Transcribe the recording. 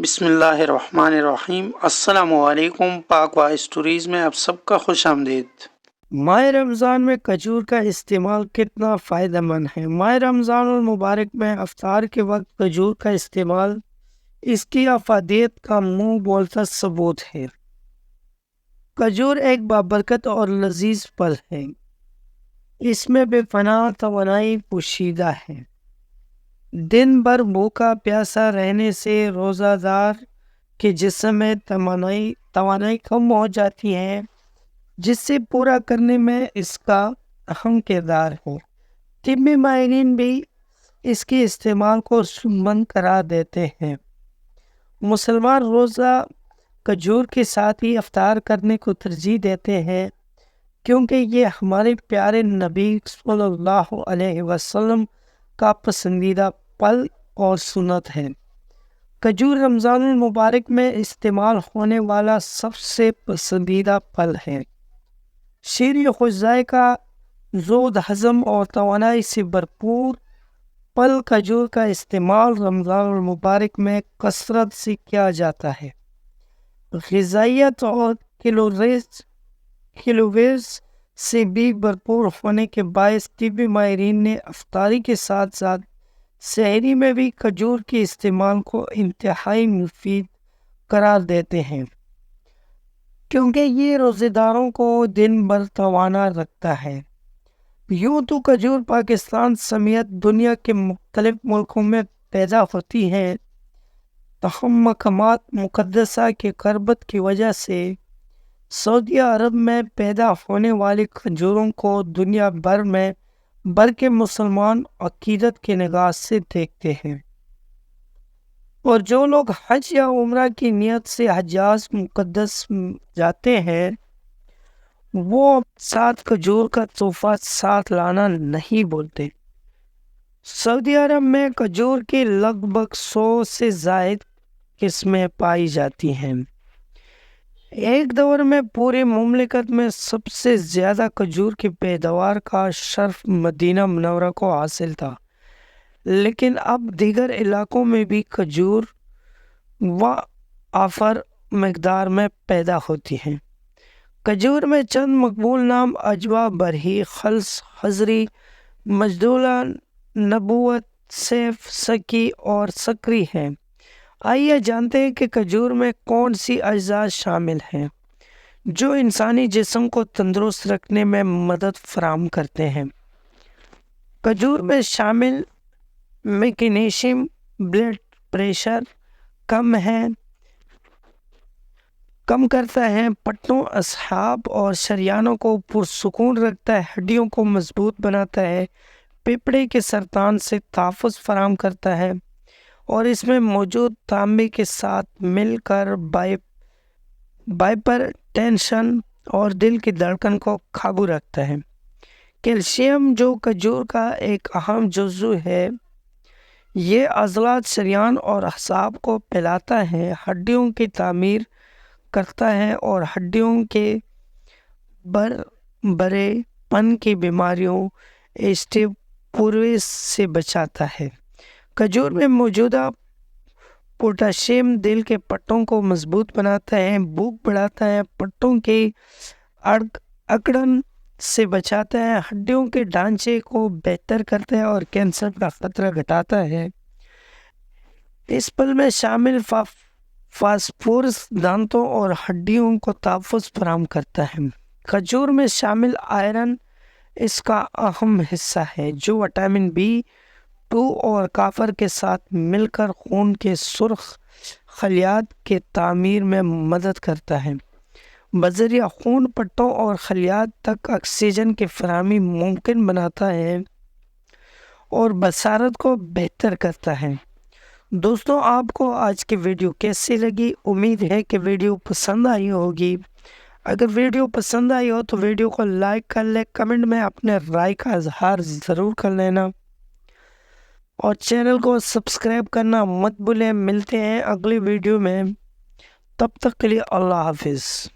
بسم اللہ الرحمن الرحیم۔ السلام علیکم۔ پاک وا اسٹوریز میں آپ سب کا خوش آمدید۔ ماہ رمضان میں کھجور کا استعمال کتنا فائدہ مند ہے۔ ماہ رمضان المبارک میں افطار کے وقت کھجور کا استعمال اس کی افادیت کا منہ بولتا ثبوت ہے۔ کھجور ایک بابرکت اور لذیذ پھل ہے۔ اس میں بے پناہ توانائی پوشیدہ ہے۔ دن بھر بھوکا پیاسا رہنے سے روزہ دار کے جسم میں توانائی کم ہو جاتی ہے، جس سے پورا کرنے میں اس کا اہم کردار ہے۔ طبی ماہرین بھی اس کے استعمال کو سنت قرار دیتے ہیں۔ مسلمان روزہ کھجور کے ساتھ ہی افطار کرنے کو ترجیح دیتے ہیں، کیونکہ یہ ہمارے پیارے نبی صلی اللہ علیہ وسلم کا پسندیدہ پھل اور سنت ہے۔ کھجور رمضان المبارک میں استعمال ہونے والا سب سے پسندیدہ پھل ہے۔ شیریں خوش ذائقہ، زود ہضم اور توانائی سے بھرپور پھل کھجور کا استعمال رمضان المبارک میں کثرت سے کیا جاتا ہے۔ غذائیت اور کیلوریز سے بھی بھرپور ہونے کے باعث طبی ماہرین نے افطاری کے ساتھ ساتھ سحری میں بھی کھجور کے استعمال کو انتہائی مفید قرار دیتے ہیں، کیونکہ یہ روزے داروں کو دن بھر توانا رکھتا ہے۔ یوں تو کھجور پاکستان سمیت دنیا کے مختلف ملکوں میں پیدا ہوتی ہے، تاہم مقامات مقدسہ کے قربت کی وجہ سے سعودی عرب میں پیدا ہونے والی کھجوروں کو دنیا بھر کے مسلمان عقیدت کی نگاہ سے دیکھتے ہیں، اور جو لوگ حج یا عمرہ کی نیت سے حجاز مقدس جاتے ہیں وہ ساتھ کھجور کا تحفہ ساتھ لانا نہیں بولتے۔ سعودی عرب میں کھجور کی لگ بھگ 100 سے زائد قسمیں پائی جاتی ہیں۔ ایک دور میں پوری مملکت میں سب سے زیادہ کھجور کی پیداوار کا شرف مدینہ منورہ کو حاصل تھا، لیکن اب دیگر علاقوں میں بھی کھجور وافر مقدار میں پیدا ہوتی ہیں۔ کھجور میں چند مقبول نام عجوہ، برہی، خلص، خضری، مجدولہ، نبوت، سیف، سکی اور سکری ہیں۔ آئیے جانتے ہیں کہ کھجور میں کون سی اجزاء شامل ہیں جو انسانی جسم کو تندرست رکھنے میں مدد فراہم کرتے ہیں۔ کھجور میں شامل میگنیشیم بلڈ پریشر کم کرتا ہے، پٹھوں، اعصاب اور شریانوں کو پرسکون رکھتا ہے، ہڈیوں کو مضبوط بناتا ہے، پھیپھڑے کے سرطان سے تحفظ فراہم کرتا ہے، اور اس میں موجود تانبے کے ساتھ مل کر ہائپر ٹینشن اور دل کی دھڑکن کو قابو رکھتا ہے۔ کیلشیم، جو کھجور کا ایک اہم جزو ہے، یہ عضلات، شریان اور اعصاب کو پھیلاتا ہے، ہڈیوں کی تعمیر کرتا ہے اور ہڈیوں کے بڑے پن کی بیماریوں اوسٹیوپوروسس سے بچاتا ہے۔ کھجور میں موجودہ پوٹاشیم دل کے پٹھوں کو مضبوط بناتا ہے، بھوک بڑھاتا ہے، پٹھوں کی اکڑن سے بچاتا ہے، ہڈیوں کے ڈھانچے کو بہتر کرتا ہے اور کینسر کا خطرہ گھٹاتا ہے۔ اس پھل میں شامل فاسفورس دانتوں اور ہڈیوں کو تحفظ فراہم کرتا ہے۔ کھجور میں شامل آئرن اس کا اہم حصہ ہے، جو وٹامن B2 اور کاپر کے ساتھ مل کر خون کے سرخ خلیات کی تعمیر میں مدد کرتا ہے۔ بذریعہ خون پٹھوں اور خلیات تک آکسیجن کی فراہمی ممکن بناتا ہے اور بصارت کو بہتر کرتا ہے۔ دوستوں، آپ کو آج کی ویڈیو کیسی لگی؟ امید ہے کہ ویڈیو پسند آئی ہوگی۔ اگر ویڈیو پسند آئی ہو تو ویڈیو کو لائک کر لیں، کمنٹ میں اپنے رائے کا اظہار ضرور کر لینا، اور چینل کو سبسکرائب کرنا مت بھولیں۔ ملتے ہیں اگلی ویڈیو میں، تب تک کے لیے اللہ حافظ۔